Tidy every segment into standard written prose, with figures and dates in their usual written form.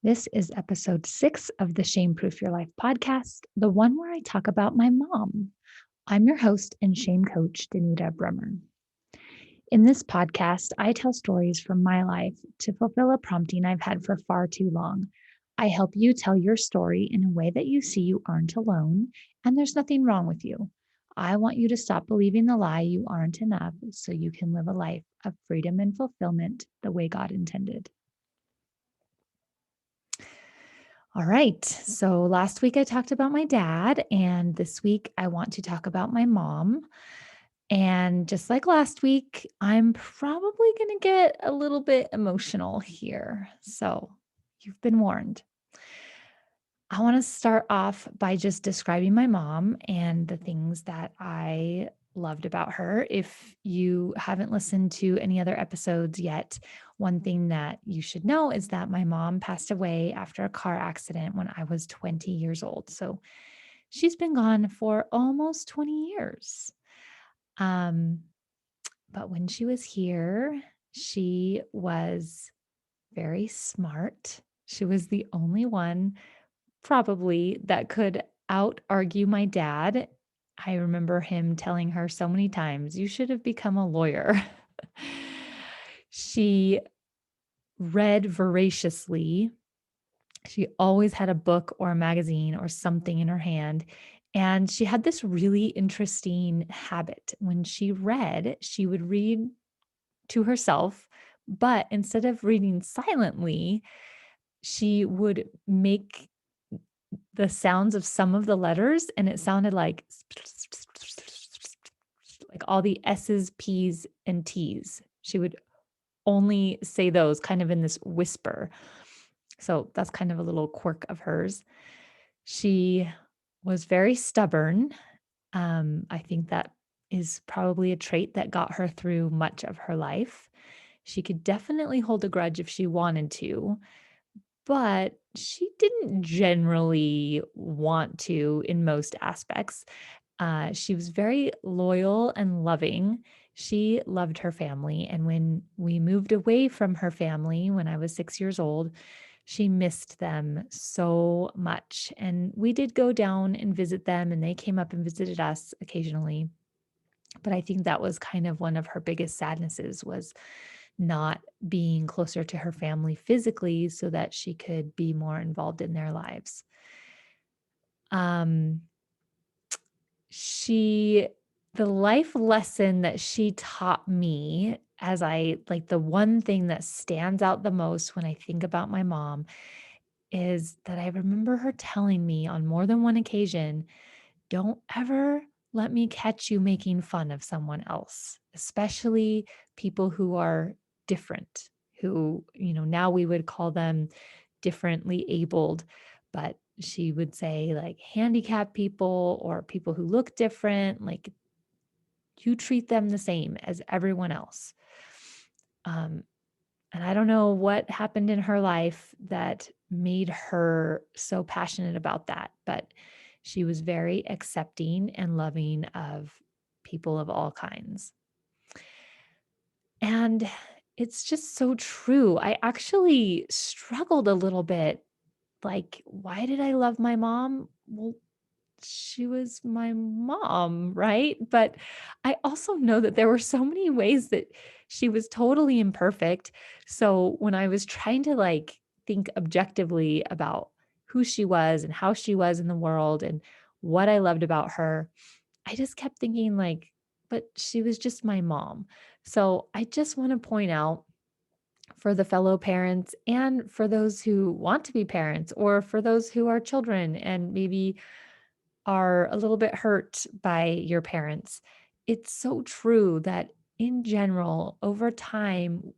This is episode 6 of the Shame Proof Your Life podcast, the one where I talk about my mom. I'm your host and shame coach, Danita Brummer. In this podcast, I tell stories from my life to fulfill a prompting I've had for far too long. I help you tell your story in a way that you see you aren't alone and there's nothing wrong with you. I want you to stop believing the lie you aren't enough so you can live a life of freedom and fulfillment the way God intended. All right. So last week I talked about my dad, and this week I want to talk about my mom. And just like last week, I'm probably going to get a little bit emotional here. So you've been warned. I want to start off by just describing my mom and the things that I loved about her. If you haven't listened to any other episodes yet, one thing that you should know is that my mom passed away after a car accident when I was 20 years old. So she's been gone for almost 20 years. Um, but when she was here, she was very smart. She was the only one probably that could out argue my dad. I remember him telling her so many times, "You should have become a lawyer." She read voraciously. She always had a book or a magazine or something in her hand. And she had this really interesting habit. When she read, she would read to herself, but instead of reading silently, she would make the sounds of some of the letters, and it sounded like all the S's, P's, and T's. She would only say those kind of in this whisper. So that's kind of a little quirk of hers. She was very stubborn. I think that is probably a trait that got her through much of her life. She could definitely hold a grudge if she wanted to, but she didn't generally want to in most aspects. She was very loyal and loving. She loved her family. And when we moved away from her family when I was 6 years old, she missed them so much. And we did go down and visit them, and they came up and visited us occasionally. But I think that was kind of one of her biggest sadnesses was not being closer to her family physically so that she could be more involved in their lives. Um, she the life lesson that she taught me as I like the one thing that stands out the most when I think about my mom is that I remember her telling me on more than one occasion, "Don't ever let me catch you making fun of someone else, especially people who are different, who, now we would call them differently abled." But she would say, like, handicapped people or people who look different, like, you treat them the same as everyone else. Um, and I don't know what happened in her life that made her so passionate about that, but she was very accepting and loving of people of all kinds. And it's just so true. I actually struggled a little bit. Like, why did I love my mom? Well, she was my mom, right? But I also know that there were so many ways that she was totally imperfect. So when I was trying to like think objectively about who she was and how she was in the world and what I loved about her, I just kept thinking like, but she was just my mom. So I just want to point out for the fellow parents and for those who want to be parents or for those who are children and maybe are a little bit hurt by your parents. It's so true that in general, over time,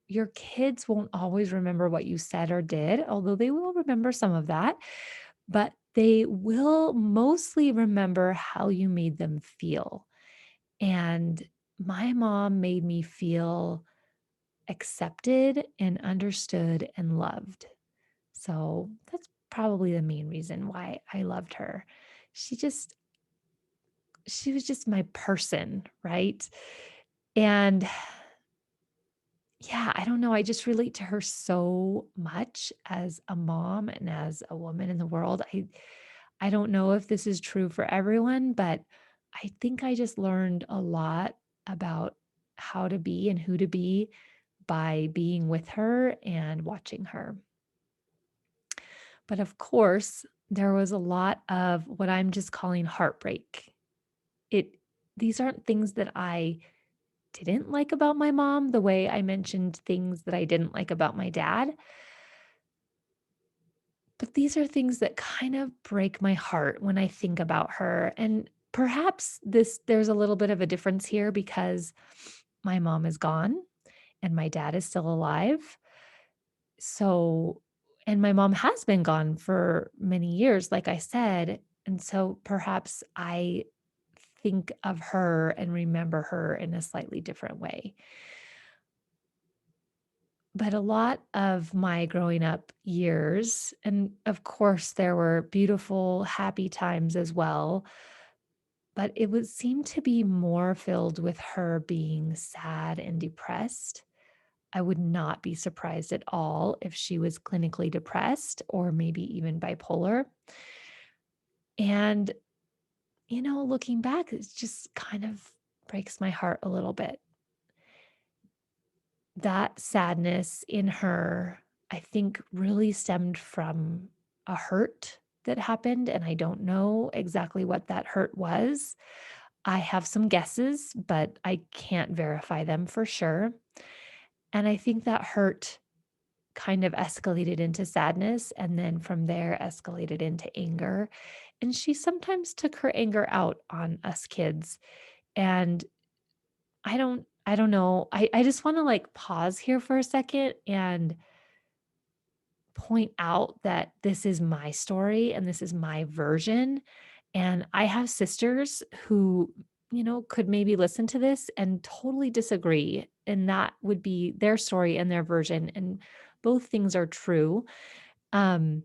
your kids won't always remember what you said or did, although they will remember some of that, but they will mostly remember how you made them feel. And my mom made me feel accepted and understood and loved. So that's probably the main reason why I loved her. She just she was just my person, right? And Yeah, I don't know, I just relate to her so much as a mom and as a woman in the world. I don't know if this is true for everyone, but I think I just learned a lot about how to be and who to be by being with her and watching her. But of course, there was a lot of what I'm just calling heartbreak. It These aren't things that I didn't like about my mom the way I mentioned things that I didn't like about my dad, but these are things that kind of break my heart when I think about her. And perhaps there's a little bit of a difference here because my mom is gone and my dad is still alive. So, and my mom has been gone for many years, like I said. And so perhaps I think of her and remember her in a slightly different way. But a lot of my growing up years, and of course, there were beautiful, happy times as well, but it would seem to be more filled with her being sad and depressed. I would not be surprised at all if she was clinically depressed or maybe even bipolar. And, looking back, it just kind of breaks my heart a little bit. That sadness in her, I think, really stemmed from a hurt that happened, and I don't know exactly what that hurt was. I have some guesses, but I can't verify them for sure. And I think that hurt kind of escalated into sadness, and then from there escalated into anger. And she sometimes took her anger out on us kids. And I don't know. I just want to like pause here for a second and point out that this is my story and this is my version. And I have sisters who, could maybe listen to this and totally disagree. And that would be their story and their version. And both things are true. Um,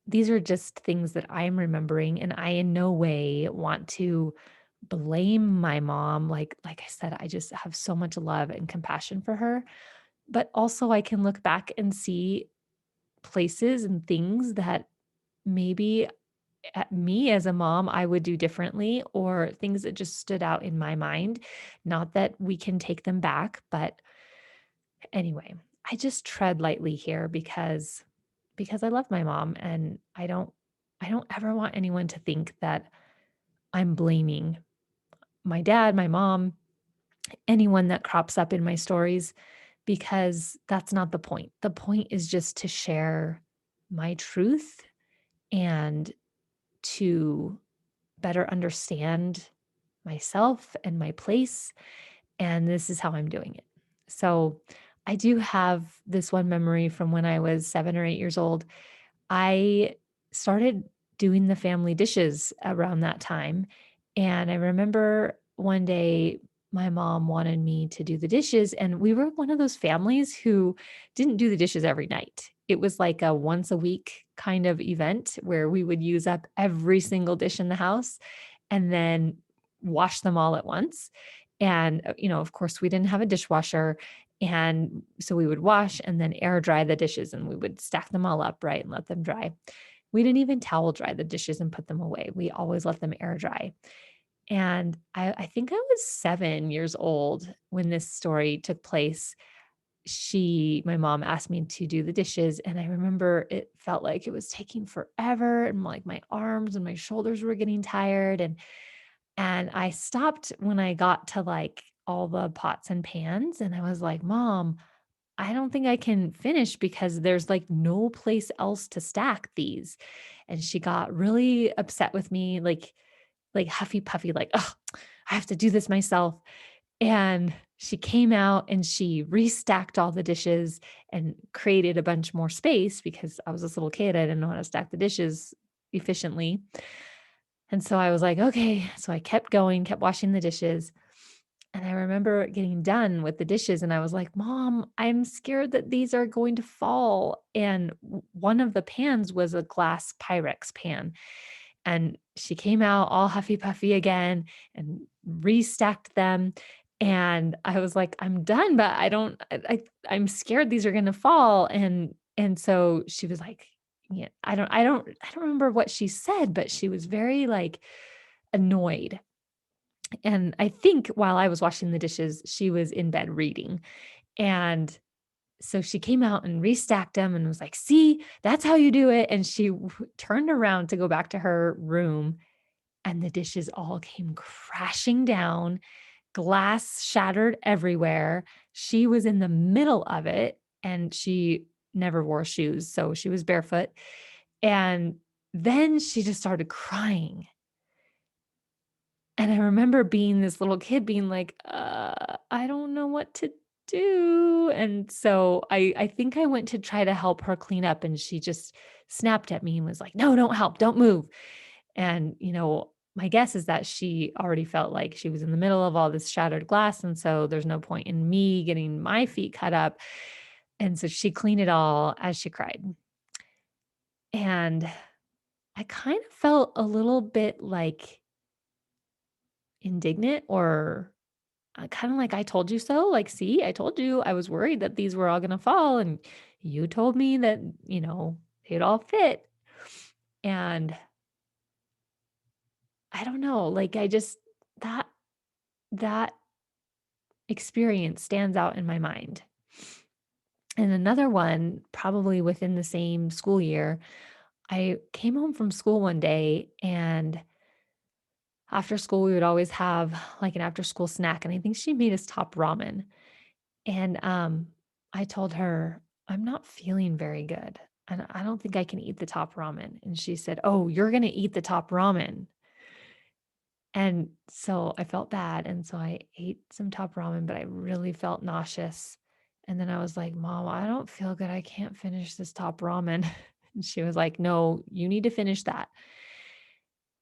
these are just things that I'm remembering. And I in no way want to blame my mom. Like I said, I just have so much love and compassion for her. But also I can look back and see places and things that maybe at me as a mom, I would do differently, or things that just stood out in my mind. Not that we can take them back, but anyway, I just tread lightly here because I love my mom and I don't ever want anyone to think that I'm blaming my dad, my mom, anyone that crops up in my stories because that's not the point. The point is just to share my truth and to better understand myself and my place. And this is how I'm doing it. So I do have this one memory from when I was 7 or 8 years old. I started doing the family dishes around that time. And I remember one day my mom wanted me to do the dishes. And we were one of those families who didn't do the dishes every night. It was like a once a week kind of event where we would use up every single dish in the house and then wash them all at once. And, of course, we didn't have a dishwasher. And so we would wash and then air dry the dishes and we would stack them all up, right, and let them dry. We didn't even towel dry the dishes and put them away. We always let them air dry. And I think I was 7 years old when this story took place. My mom asked me to do the dishes. And I remember it felt like it was taking forever. And like my arms and my shoulders were getting tired. And I stopped when I got to like all the pots and pans. And I was like, Mom, I don't think I can finish because there's like no place else to stack these. And she got really upset with me, like huffy puffy, like, oh, I have to do this myself. And she came out and she restacked all the dishes and created a bunch more space because I was this little kid. I didn't know how to stack the dishes efficiently. And so I was like, okay. So I kept going, kept washing the dishes. And I remember getting done with the dishes and I was like, Mom, I'm scared that these are going to fall. And one of the pans was a glass Pyrex pan. And she came out all huffy puffy again and restacked them. And I was like, "I'm done, but I don't I'm scared these are gonna fall." And so she was like, yeah, I don't remember what she said, but she was very, like, annoyed. And I think while I was washing the dishes, she was in bed reading. And so she came out and restacked them and was like, "See, that's how you do it." And she turned around to go back to her room, and the dishes all came crashing down, glass shattered everywhere. She was in the middle of it, and she never wore shoes, so she was barefoot. And then she just started crying. And I remember being this little kid being like, I don't know what to do." And so I think I went to try to help her clean up, and she just snapped at me and was like, "No, don't help, don't move." And, my guess is that she already felt like she was in the middle of all this shattered glass, and so there's no point in me getting my feet cut up. And so she cleaned it all as she cried. And I kind of felt a little bit like indignant, or kinda like, "I told you so." Like, "See, I told you I was worried that these were all gonna fall, and you told me that, they'd all fit." And I don't know, like, I just that that experience stands out in my mind. And another one, probably within the same school year, I came home from school one day, and after school, we would always have, like, an after school snack, and I think she made us top ramen. And, I told her, "I'm not feeling very good, and I don't think I can eat the top ramen." And she said, "Oh, you're gonna eat the top ramen." And so I felt bad, and so I ate some top ramen, but I really felt nauseous. And then I was like, "Mom, I don't feel good. I can't finish this top ramen." And she was like, "No, you need to finish that."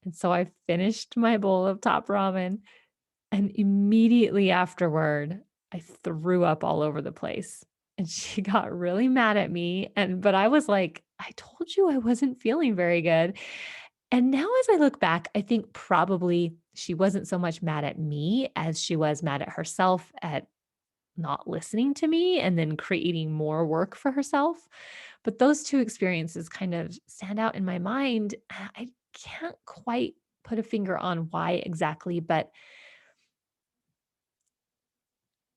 And so I finished my bowl of top ramen, and immediately afterward, I threw up all over the place, and she got really mad at me, but I was like, "I told you I wasn't feeling very good." And now as I look back, I think probably she wasn't so much mad at me as she was mad at herself at not listening to me and then creating more work for herself. But those 2 experiences kind of stand out in my mind. I can't quite put a finger on why exactly, but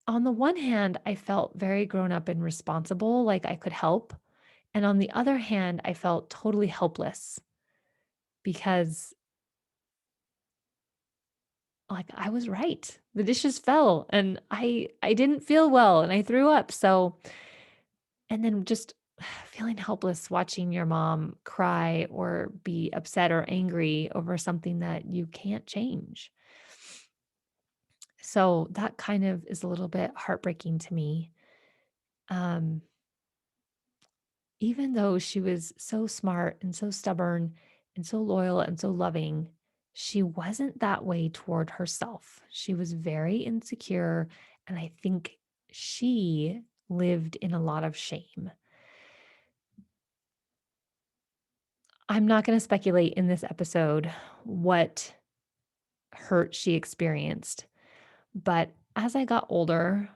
on the one hand, I felt very grown up and responsible, like I could help. And on the other hand, I felt totally helpless because, like, I was right. The dishes fell and I didn't feel well and I threw up. So, and then just feeling helpless watching your mom cry or be upset or angry over something that you can't change. So that kind of is a little bit heartbreaking to me. Um, Even though she was so smart and so stubborn and so loyal and so loving, she wasn't that way toward herself. She was very insecure, and I think she lived in a lot of shame. I'm not going to speculate in this episode what hurt she experienced, but as I got older,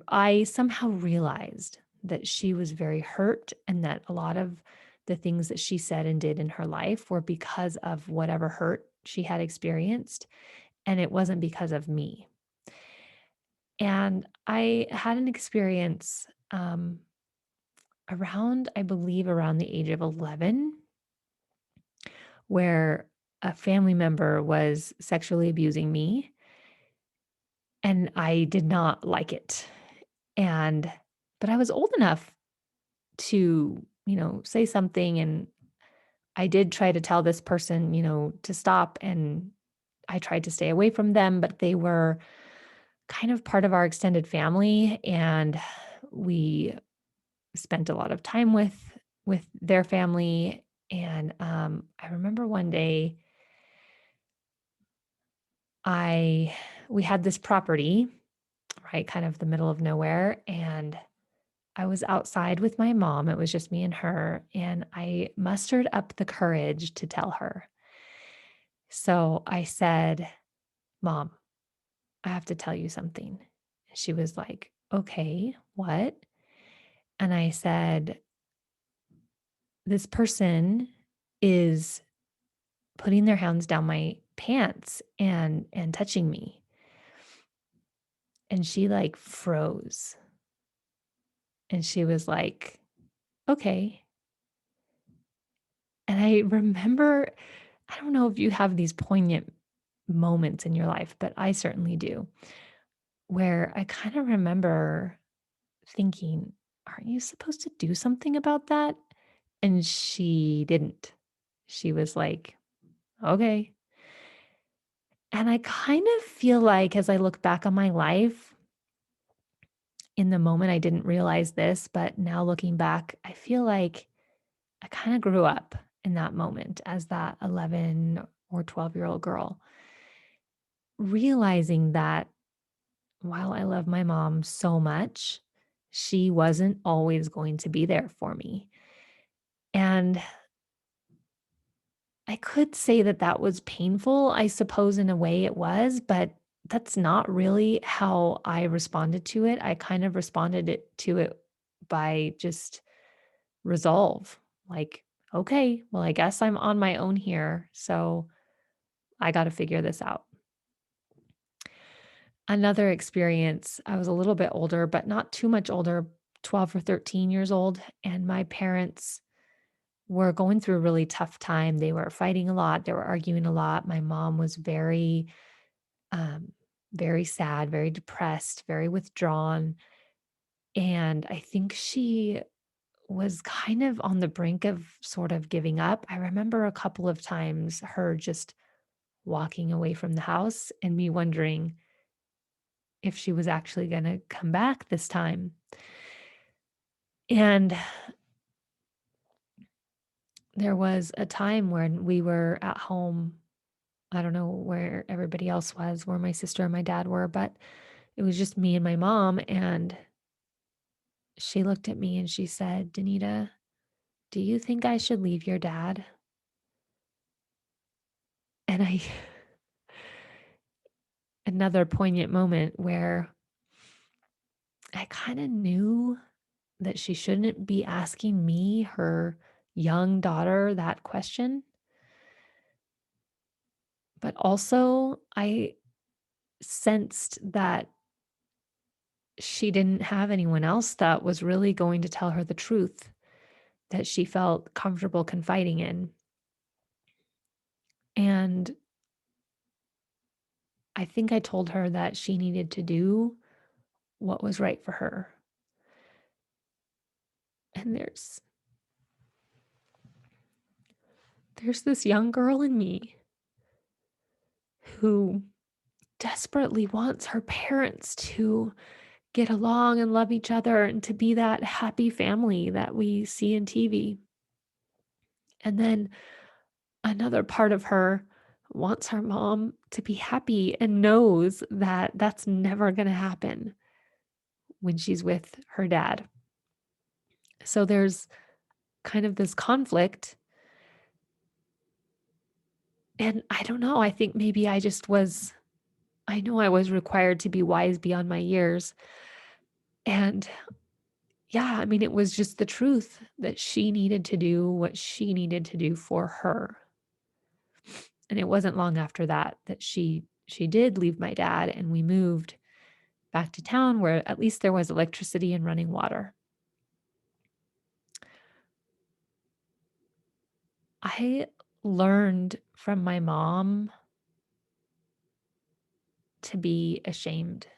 I somehow realized that she was very hurt and that a lot of the things that she said and did in her life were because of whatever hurt she had experienced, and it wasn't because of me. And I had an experience around, I believe, around the age of 11, where a family member was sexually abusing me, and I did not like it. And but I was old enough to, say something, and I did try to tell this person, to stop, and I tried to stay away from them, but they were kind of part of our extended family, and we spent a lot of time with their family. And I remember one day I we had this property, right, kind of the middle of nowhere, and I was outside with my mom. It was just me and her, and I mustered up the courage to tell her. So I said, "Mom, I have to tell you something." She was like, "Okay, what?" And I said, "This person is putting their hands down my pants and touching me." And she, like, froze, and she was like, "Okay." And I remember I don't know if you have these poignant moments in your life, but I certainly do, where I kinda remember thinking, "Aren't you supposed to do something about that?" And she didn't. She was like, "Okay." And I kind of feel like as I look back on my life, in the moment, I didn't realize this, but now looking back, I feel like I kind of grew up in that moment as that 11 or 12-year-old girl, realizing that while I love my mom so much, she wasn't always going to be there for me. And I could say that that was painful. I suppose in a way it was, but that's not really how I responded to it. I kind of responded to it by just resolve. Like, okay, well, I guess I'm on my own here. So I got to figure this out. Another experience, I was a little bit older, but not too much older, 12 or 13 years old. And my parents were going through a really tough time. They were fighting a lot, they were arguing a lot. My mom was um, very sad, very depressed, very withdrawn. And I think she was kind of on the brink of sort of giving up. I remember a couple of times her just walking away from the house and me wondering if she was actually going to come back this time. And there was a time when we were at home. I don't know where everybody else was, where my sister and my dad were, but it was just me and my mom. And she looked at me and she said, "Danita, do you think I should leave your dad?" And I, another poignant moment where I kind of knew that she shouldn't be asking me, her young daughter, that question. But also, I sensed that she didn't have anyone else that was really going to tell her the truth that she felt comfortable confiding in. And I think I told her that she needed to do what was right for her. And there's this young girl in me who desperately wants her parents to get along and love each other and to be that happy family that we see in TV. And then another part of her wants her mom to be happy and knows that that's never going to happen when she's with her dad. So there's kind of this conflict. And I don't know, I think maybe I know I was required to be wise beyond my years. And yeah, I mean, it was just the truth that she needed to do what she needed to do for her. And it wasn't long after that that she did leave my dad and we moved back to town where at least there was electricity and running water. I learned from my mom to be ashamed.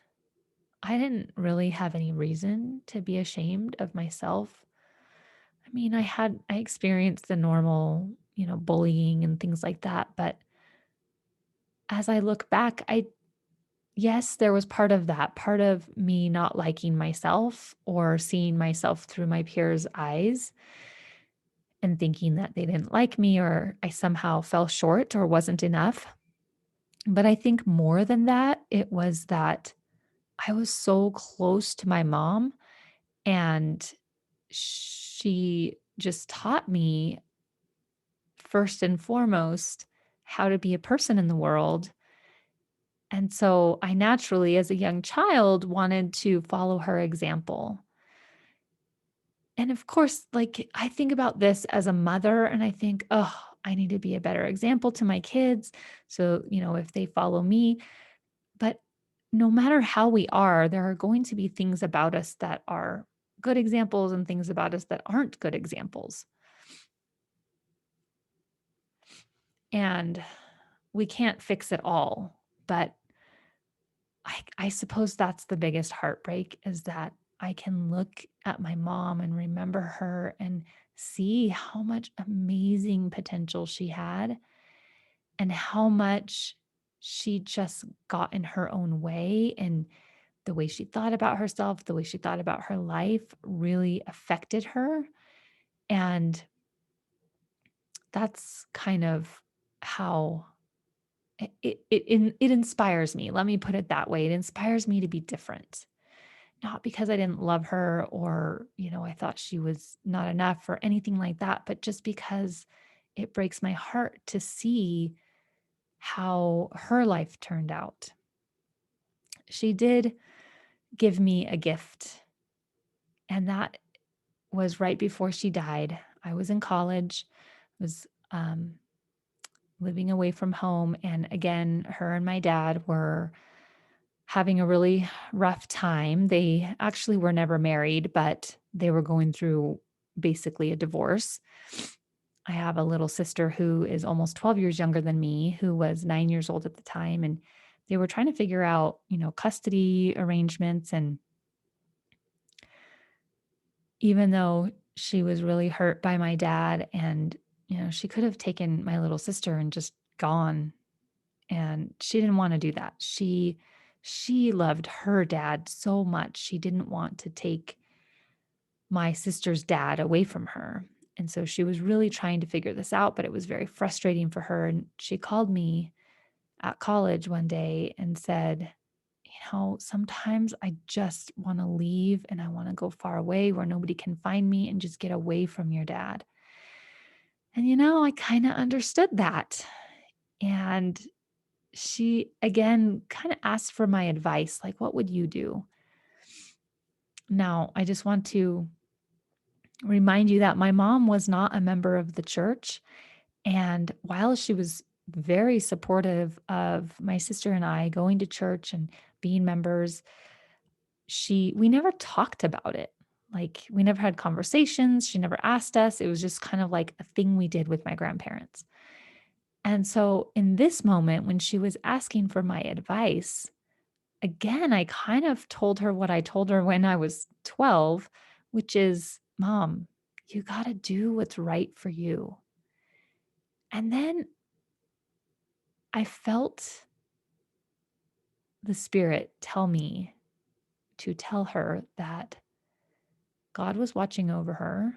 I didn't really have any reason to be ashamed of myself. I mean, I experienced the normal, bullying and things like that, but as I look back, I yes, there was part of that, part of me not liking myself or seeing myself through my peers' eyes and thinking that they didn't like me or I somehow fell short or wasn't enough. But I think more than that, it was that I was so close to my mom and she just taught me first and foremost how to be a person in the world And so I naturally, as a young child, wanted to follow her example. And of course, like I think about this as a mother and I think, oh, I need to be a better example to my kids. So, if they follow me, but no matter how we are, there are going to be things about us that are good examples and things about us that aren't good examples. And we can't fix it all. But I suppose that's the biggest heartbreak is that I can look at my mom and remember her and see how much amazing potential she had and how much she just got in her own way. And the way she thought about herself, the way she thought about her life really affected her. And that's kind of how it inspires me. Let me put it that way. It inspires me to be different. Not because I didn't love her or, I thought she was not enough or anything like that, but just because it breaks my heart to see how her life turned out. She did give me a gift, and that was right before she died. I was in college, was um, living away from home. And again, her and my dad were having a really rough time. They actually were never married, but they were going through basically a divorce. I have a little sister who is almost 12 years younger than me, who was 9 years old at the time. And they were trying to figure out, custody arrangements. And even though she was really hurt by my dad, and, she could have taken my little sister and just gone, and she didn't want to do that. She loved her dad so much. She didn't want to take my sister's dad away from her. And so she was really trying to figure this out, but it was very frustrating for her. And she called me at college one day and said, sometimes I just want to leave and I want to go far away where nobody can find me and just get away from your dad. And, I kind of understood that. And she again kind of asked for my advice, like, what would you do? Now, I just want to remind you that my mom was not a member of the church. And while she was very supportive of my sister and I going to church and being members, we never talked about it. Like, we never had conversations. She never asked us. It was just kind of like a thing we did with my grandparents. And so, in this moment, when she was asking for my advice, again, I kind of told her what I told her when I was 12, which is, Mom, you got to do what's right for you. And then I felt the Spirit tell me to tell her that God was watching over her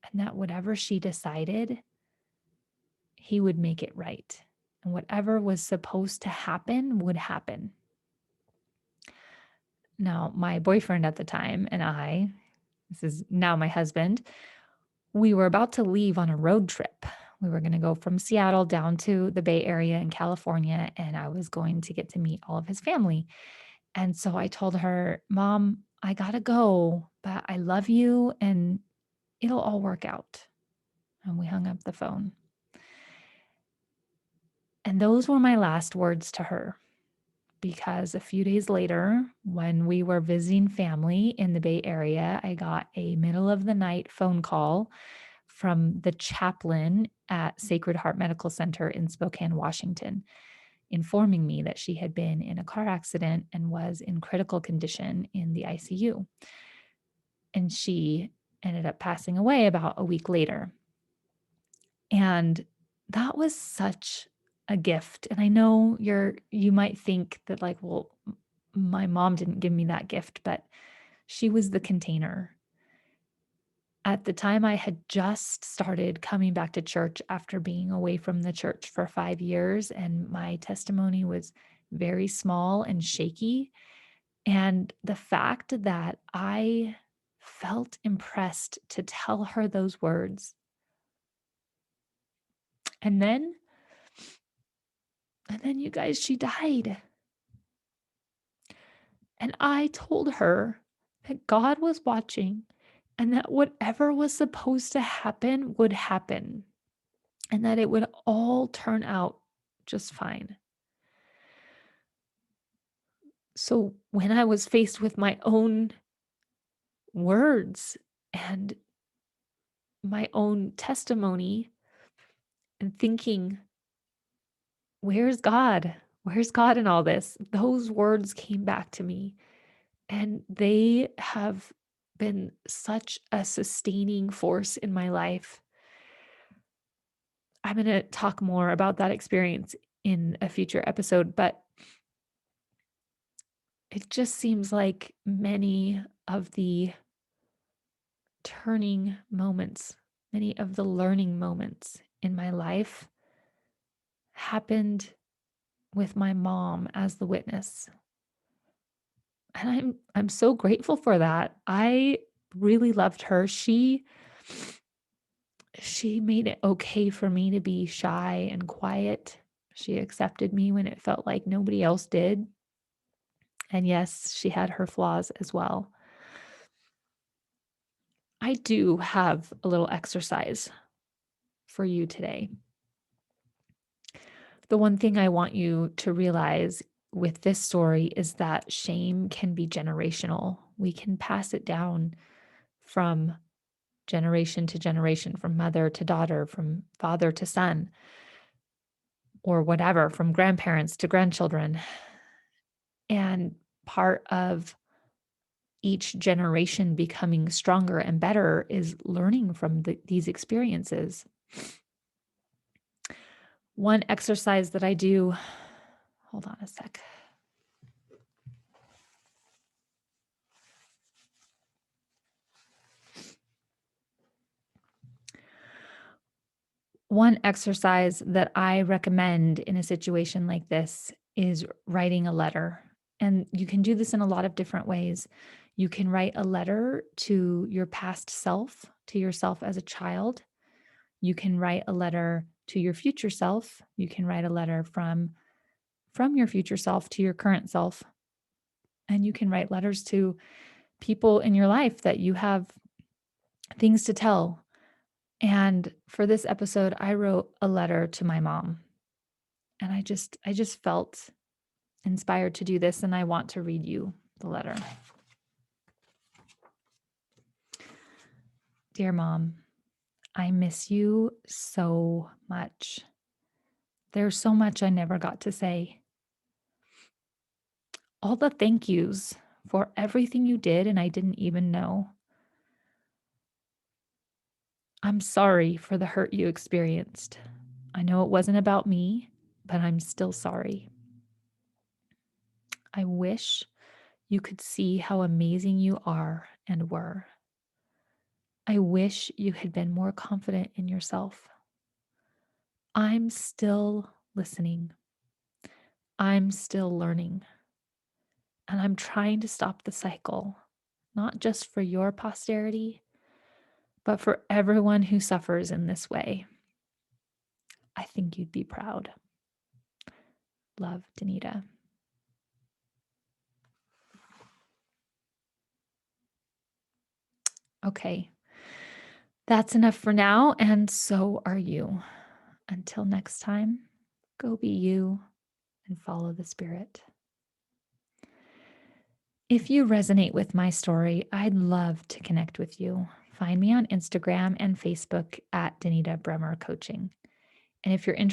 and that whatever she decided, He would make it right. And whatever was supposed to happen would happen. Now, my boyfriend at the time and I, this is now my husband, we were about to leave on a road trip. We were going to go from Seattle down to the Bay Area in California, and I was going to get to meet all of his family. And so I told her, Mom, I got to go, but I love you and it'll all work out. And we hung up the phone. And those were my last words to her, because a few days later, when we were visiting family in the Bay Area, I got a middle of the night phone call from the chaplain at Sacred Heart Medical Center in Spokane, Washington, informing me that she had been in a car accident and was in critical condition in the ICU. And she ended up passing away about a week later. And that was such a gift. And I know you might think that, like, well, my mom didn't give me that gift, but she was the container. At the time, I had just started coming back to church after being away from the church for 5 years, and my testimony was very small and shaky. And the fact that I felt impressed to tell her those words, and then And then you guys, she died. And I told her that God was watching and that whatever was supposed to happen would happen and that it would all turn out just fine. So when I was faced with my own words and my own testimony and thinking, where's God? Where's God in all this? Those words came back to me, and they have been such a sustaining force in my life. I'm going to talk more about that experience in a future episode, but it just seems like many of the turning moments, many of the learning moments in my life happened with my mom as the witness. And I'm so grateful for that. I really loved her. She made it okay for me to be shy and quiet. She accepted me when it felt like nobody else did. And yes, she had her flaws as well. I do have a little exercise for you today. The one thing I want you to realize with this story is that shame can be generational. We can pass it down from generation to generation, from mother to daughter, from father to son, or whatever, from grandparents to grandchildren. And part of each generation becoming stronger and better is learning from these experiences. One exercise that I do, hold on a sec. One exercise that I recommend in a situation like this is writing a letter. And you can do this in a lot of different ways. You can write a letter to your past self, to yourself as a child. You can write a letter to your future self. You can write a letter from your future self to your current self. And you can write letters to people in your life that you have things to tell. And for this episode, I wrote a letter to my mom. And I just felt inspired to do this, and I want to read you the letter. Dear Mom, I miss you so much. There's so much I never got to say. All the thank yous for everything you did and I didn't even know. I'm sorry for the hurt you experienced. I know it wasn't about me, but I'm still sorry. I wish you could see how amazing you are and were. I wish you had been more confident in yourself. I'm still listening. I'm still learning. And I'm trying to stop the cycle, not just for your posterity, but for everyone who suffers in this way. I think you'd be proud. Love, Danita. Okay, that's enough for now, and so are you. Until next time, go be you and follow the Spirit. If you resonate with my story, I'd love to connect with you. Find me on Instagram and Facebook at Danita Bremer Coaching. And if you're interested,